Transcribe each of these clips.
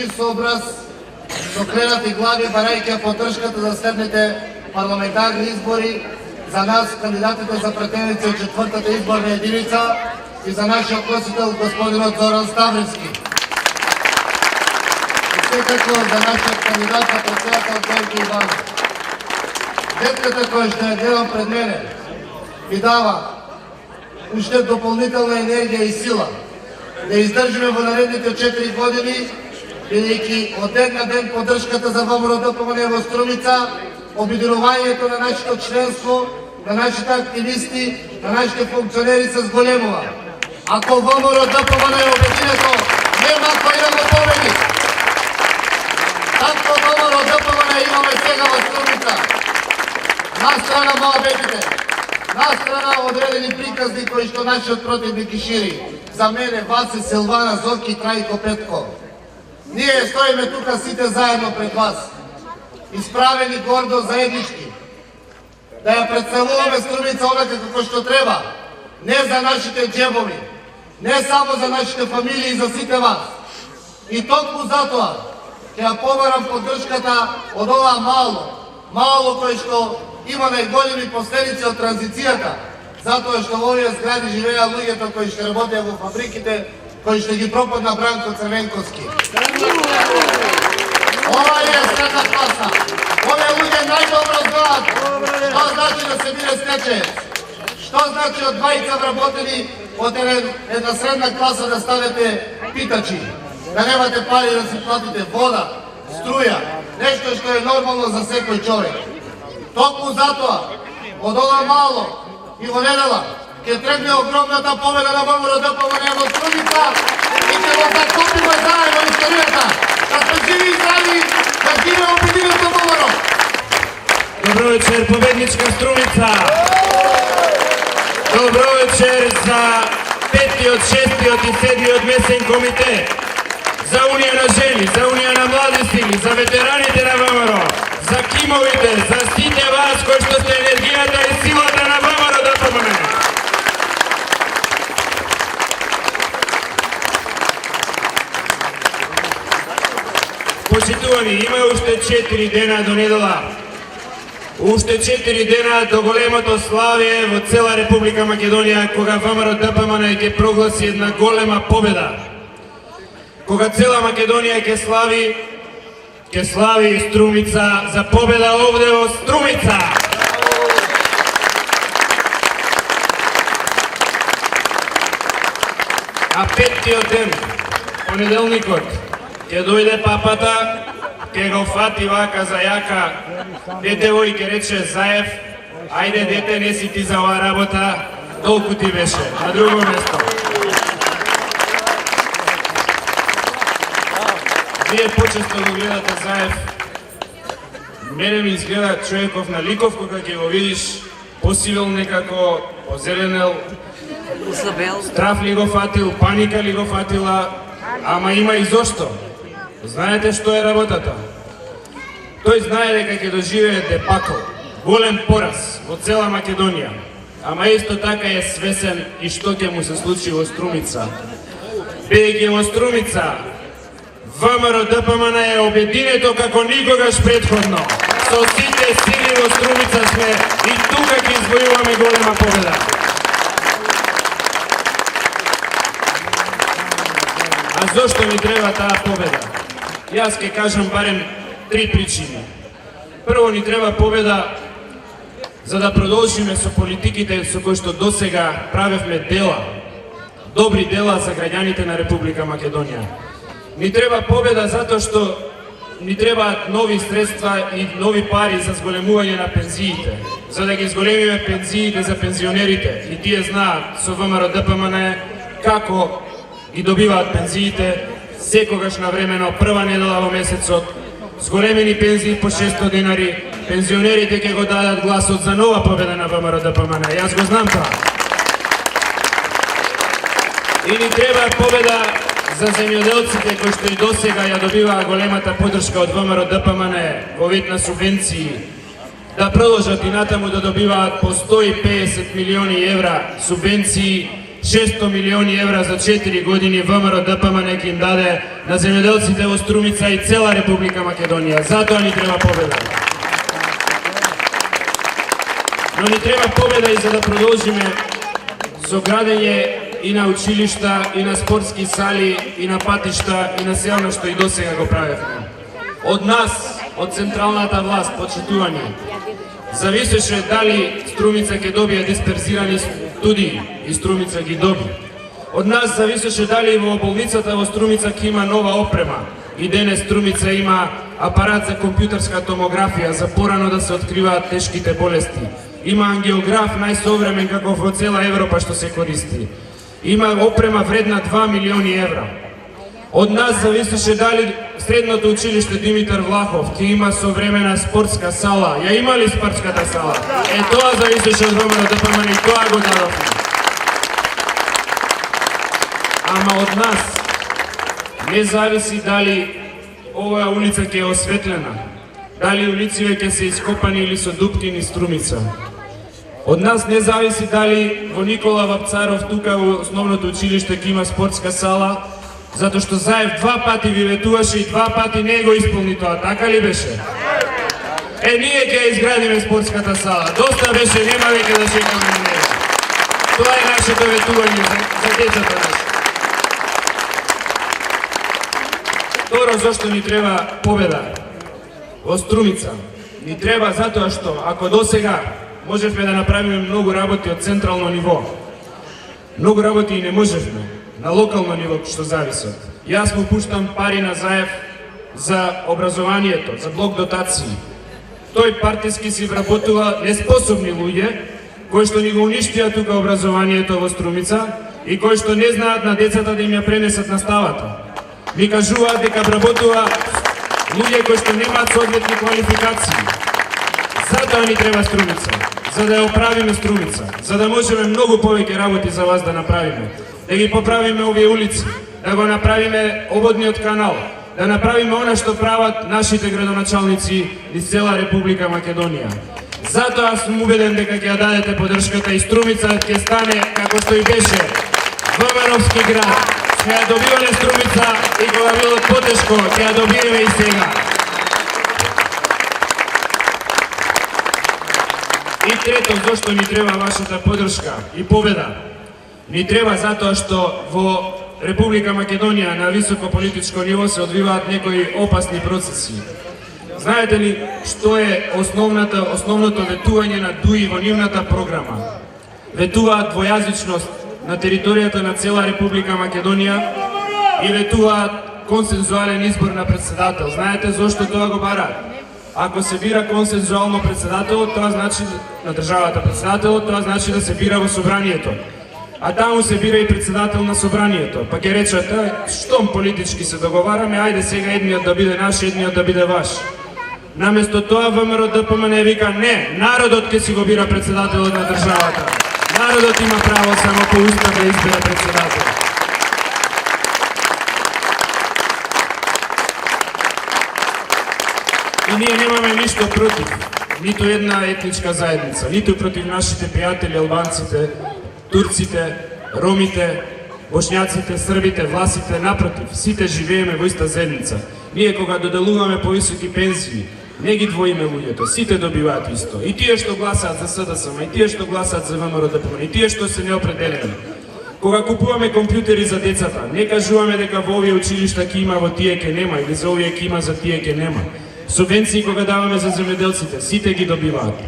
чист образ, со кленати глави, барајќи поддршката за следните парламентарни избори за нас, кандидатите за претеници од 4-та изборна единица и за нашиот носител господинот Зоран Ставревски. И секако за нашиот кандидат за председател Георги Иванов. Детката која што ја гледам пред мене ми дава уште дополнителна енергија и сила да издржиме во наредните 4 години, бидејќи од ден на ден поддршката за ВМРО-ДПМН во Струмица, обединувањето на нашето членство, на нашите активисти, на нашите функционери се зголемува. Ако ВМРО-ДПМН е обединето, нема кој да го победи. Такво ВМРО-ДПМН имаме сега во Струмица. Настрана моабетите, настрана одредени приказни кои што нашиот противник ги шири. За мене, Васе, Силвана, Зорки и Трајко Петко. Ние стоиме тука сите заедно пред вас, исправени гордо заеднички, да ја представуваме Струмица онака како што треба, не за нашите джебови, не само за нашите фамилии и за сите вас. И токму затоа ќе ја побарам поддршката од ова мало кој што има најголеми последици од транзицијата, затоа што во овие згради живеа луѓето кои што работеа во фабриките, кои што ги пропадна Бранко Црвенковски. Ова е средна класа. Овие луѓе најдобро знаат што значи да се биде стечаец. Што значи од двајца вработени од една средна класа да станете питачи, да немате пари да си платите вода, струја, нешто што е нормално за секој човек. Токму затоа, од ова мало и во недела, ќе тргне огромната победа на ВМРО-ДПМН во Струмица и ќе го закопиме заедно историјата. Да сме живи и здрави, да живе обединето ВМРО. Добро вечер, победничка Струмица! Добро вечер за 5-тиот, 6-тиот и 7-тиот месен комитет, за Унија на жени, за Унија на млади сили, за ветераните на ВМРО, за кимовите, за сите вас кои што сте енергијата и силата на ВМРО-ДПМН. Почитувани, има уште 4 дена до недела. Уште 4 дена до големото славие во цела Република Македонија, кога ВМРО-ДПМН ќе прогласи една голема победа. Кога цела Македонија ќе слави Струмица за победа овде во Струмица. А 5-тиот ден, понеделникот, ќе дојде папата, ќе го фати вака за јака детево и ќе рече: Заев, ајде дете, не си ти за оваа работа, толку ти беше, на друго место. Вие почесто го гледате Заев. Мене ми изгледа човеков на ликов, кога ќе го видиш посивел некако, позеленел, страф ли го фатил, паника ли го фатила, ама има и зошто. Знаете што е работата? Тој знае дека ќе доживее дебакл, голем пораз во цела Македонија, ама исто така е свесен и што ќе му се случи во Струмица. Бидејќи во Струмица ВМРО-ДПМН е обединето како никогаш претходно. Со сите сили во Струмица сме и тука ќе извојуваме голема победа. А зошто ни треба таа победа? Јас ќе кажам барем 3 причини. Прво, ни треба победа за да продолжиме со политиките со кои што досега правевме дела, добри дела за граѓаните на Република Македонија. Ни треба победа затоа што ни требаат нови средства и нови пари за зголемување на пензиите, за да ги зголемиме пензиите за пензионерите. И тие знаат со ВМРО-ДПМН како ги добиваат пензиите секогаш навремено, прва недела во месецот, зголемени пензии по 600 денари, пензионерите ќе го дадат гласот за нова победа на ВМРО-ДПМН. Јас го знам тоа. И ни треба победа за земјоделците кои што и досега ја добиваа големата поддршка од ВМРО-ДПМН во вид на субвенции, да продолжат и натаму да добиваат по 150 милиони евра субвенции 600 милиони евра за 4 години ВМРО ДПМН ќе им даде на земјоделците во Струмица и цела Република Македонија. Затоа ни треба победа. Но ни треба победа и за да продолжиме со градење и на училишта, и на спортски сали, и на патишта, и на се оно што и досега го правевме. Од нас, од централната власт, почитување, зависеше дали Струмица ќе добие дисперзирани студии и Струмица ги доби. Од нас зависеше дали во болницата во Струмица ќе има нова опрема. И денес Струмица има апарат за компјутерска томографија за порано да се откриваат тешките болести. Има ангиограф најсовремен каков во цела Европа што се користи. Има опрема вредна 2 милиони евра. Од нас зависеше дали средното училиште Димитар Влахов ќе има современа спортска сала. Ја има ли спортската сала? Тоа зависеше од ВМРО ДПМН и тоа го дадовме. Ама од нас не зависи дали оваа улица ќе е осветлена, дали улиците ќе се ископани или со дуптини Струмица. Од нас не зависи дали во Никола Вапцаров тука во основното училиште ќе има спортска сала, затоа што Заев 2 пати ви ветуваше и 2 пати не го исполни тоа, така ли беше? Ние ќе изградиме спортската сала. Доста беше, нема веќе да чекаме на неја. Тоа е нашето ветување за децата наши. Второ, зашто ни треба победа во Струмица? Ни треба затоа што, ако досега можевме да направиме многу работи од централно ниво, многу работи и не можевме на локално ниво што зависат. Јас му пуштам пари на Заев за образованието, за блок дотации. Тој партиски си вработува неспособни луѓе, кои што ни го уништија тука образованието во Струмица и кои што не знаат на децата да им ја пренесат наставата. Ми кажуваат дека вработува луѓе кои што немаат соодветни квалификации. Затоа ни треба Струмица, за да ја оправиме Струмица, за да можеме многу повеќе работи за вас да направиме. Да ги поправиме овие улици, да го направиме ободниот канал, да направиме она што прават нашите градоначалници из цела Република Македонија. Затоа сум убеден дека ќе ја дадете поддршката и Струмица ќе стане како што и беше ВМРО-вски град. Ќе ја добивале Струмица и кога било потешко, ќе ја добиеме и сега. И трето, зашто ни треба вашата поддршка и победа? Ни треба затоа што во Република Македонија на високо политичко ниво се одвиваат некои опасни процеси. Знаете ли што е основното ветување на ДУИ во нивната програма? Ветуваат двојазичност на територијата на цела Република Македонија и ветуваат консензуален избор на председател. Знаете зошто тоа го бараат? Ако се бира консензуално председател, тоа значи на државата председател, тоа значи да се бира во собранието. А таму се бира и председател на собранието. Па ќе речете, штом политички се договараме, ајде сега едниот да биде наш, едниот да биде ваш. Наместо тоа ВМРО ДПМН вика не, народот ќе си го бира председателот на државата. Народот има право само по устав да избере председател. И ние немаме ништо против ниту една етничка заедница, ниту против нашите пријатели албанците, турците, ромите, бошњаците, србите, власите, напротив, сите живееме во иста заедница. Ние кога доделуваме повисоки пензии, не ги двоиме луѓето, сите добиваат исто. И тие што гласаат за СДСМ, и тие што гласаат за ВМРО ДПМН, и тие што се неопределени. Кога купуваме компјутери за децата, не кажуваме дека во овие училишта ќе има, во тие ќе нема, или за овие ќе има, за тие ќе нема. Субвенции кога даваме за земјоделците, сите ги добиваат.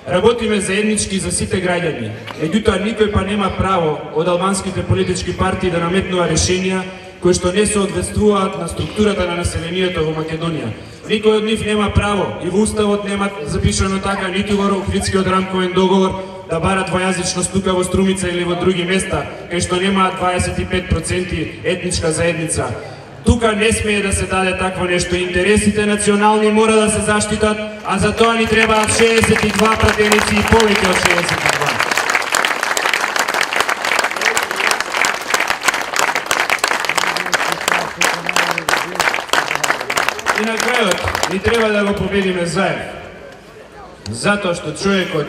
Работиме заеднички за сите граѓани. Меѓутоа никој па нема право од албанските политички партии да наметнува решенија кои што не соодветствуваат на структурата на населението во Македонија. Никој од нив нема право и во уставот нема запишано така, ниту во Охридскиот рамковен договор да бара двојазичност тука во Струмица или во други места, кај што нема 25% етничка заедница. Тука не смее да се даде такво нешто. Интересите национални мора да се заштитат, а за тоа ни требаат 62 пратеници и повеќе од 62. И на крајот ни треба да го победиме Заев. Затоа што човекот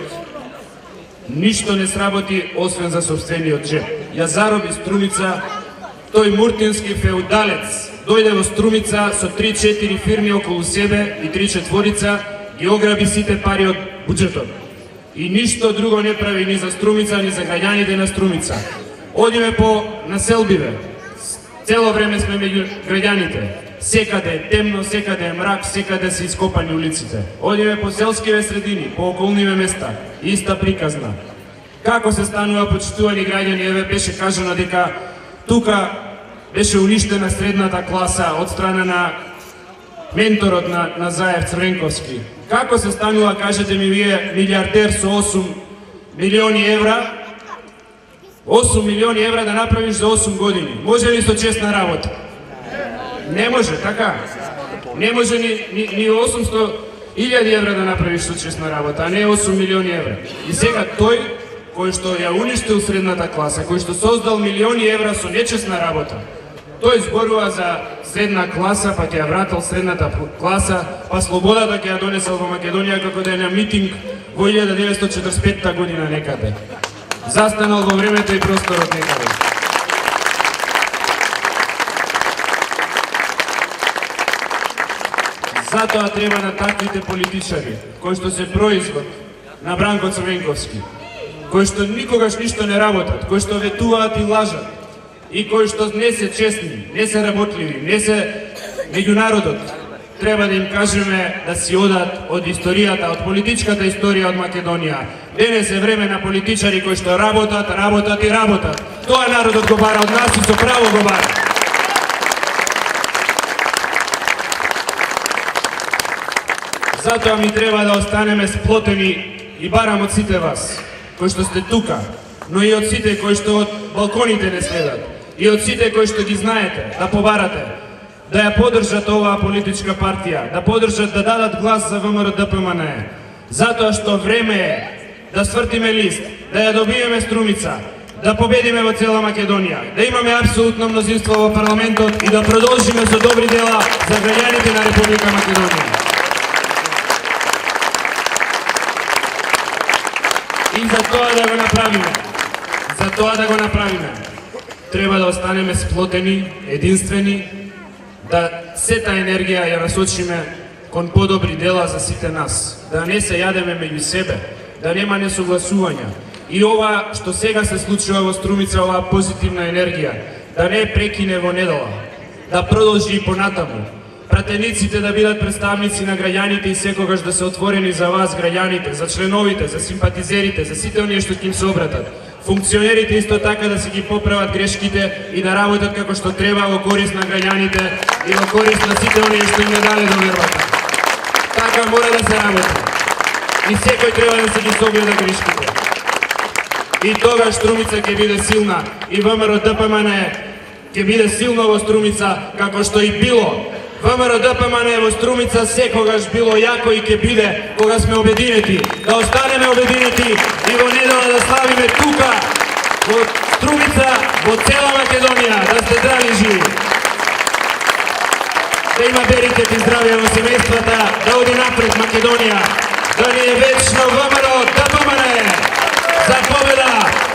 ништо не сработи освен за собствениот джеб. ја зароби Струмица, тој муртински феудалец дојде во Струмица со 3-4 фирми околу себе и 3-4 ги ограби сите пари од буџетот. И ништо друго не прави ни за Струмица, ни за граѓаните на Струмица. Одиме по населбиве. Цело време сме меѓу граѓаните. Секаде е темно, секаде е мрак, секаде се ископани улиците. Одиме по селскиве средини, по околниве места. Иста приказна. Како се станува, почитувани граѓани, еве беше кажано дека тука беше уништена средната класа од страна на менторот на Заев Црвенковски. Како се станува, кажете ми вие, милиардер со 8 милиони евра, 8 милиони евра да направиш за 8 години? Може ли со честна работа? Не може, така? Не може ни 800.000 евра да направиш со честна работа, а не 8 милиони евра. И сега тој, кој што ја уништил средната класа, кој што создал милиони евра со нечестна работа, тој зборува за средна класа, па ќе ја вратил средната класа, па слободата ќе ја донесел во Македонија како да е на митинг во 1945 година некаде. Застанал во времето и просторот некаде. Затоа треба на таквите политичари, кои што се производ на Бранко Црвенковски, кои што никогаш ништо не работат, кои што ветуваат и лажат, и кои што не се честни, не се работливи, не се меѓу народот, треба да им кажеме да си одат од историјата, од политичката историја од Македонија. Денес е време на политичари кои што работат, работат и работат. Тоа народот го бара од нас и со право го бара. Затоа ми треба да останеме сплотени и барам од сите вас, кои што сте тука, но и од сите кои што од балконите не следат, и од сите кои што ги знаете, да побарате, да ја поддржат оваа политичка партија, да поддржат, да дадат глас за ВМРО ДПМН. Затоа што време е да свртиме лист, да ја добиеме Струмица, да победиме во цела Македонија, да имаме апсолутно мнозинство во парламентот и да продолжиме со добри дела за граѓаните на Република Македонија. И за тоа да го направиме, треба да останеме сплотени, единствени, да сета енергија ја насочиме кон подобри дела за сите нас, да не се јадеме меѓу себе, да нема несогласувања. И ова што сега се случува во Струмица, оваа позитивна енергија, да не прекине во недела, да продолжи и понатаму. Пратениците да бидат представници на граѓаните и секогаш да се отворени за вас, граѓаните, за членовите, за симпатизерите, за сите оние што ќе им се обратат. Функционерите исто така да си ги поправат грешките и да работат како што треба во корист на граѓаните и во корист на сите оние што им не даде довербата. Така мора да се работи. И секој треба да си ги согледа грешките. И тогаш Струмица ќе биде силна и ВМРО ДПМН ќе биде силно во Струмица како што и било. ВМРО ДПМН во Струмица секогаш било јако и ќе биде кога сме обединети. Да останеме обединети и во недела да славиме тука, во Струмица, во цела Македонија. Да сте здрави и живи. Да има берекет и здравје во семејствата, да оди напред Македонија, да ни е вечно ВМРО ДПМН. За победа!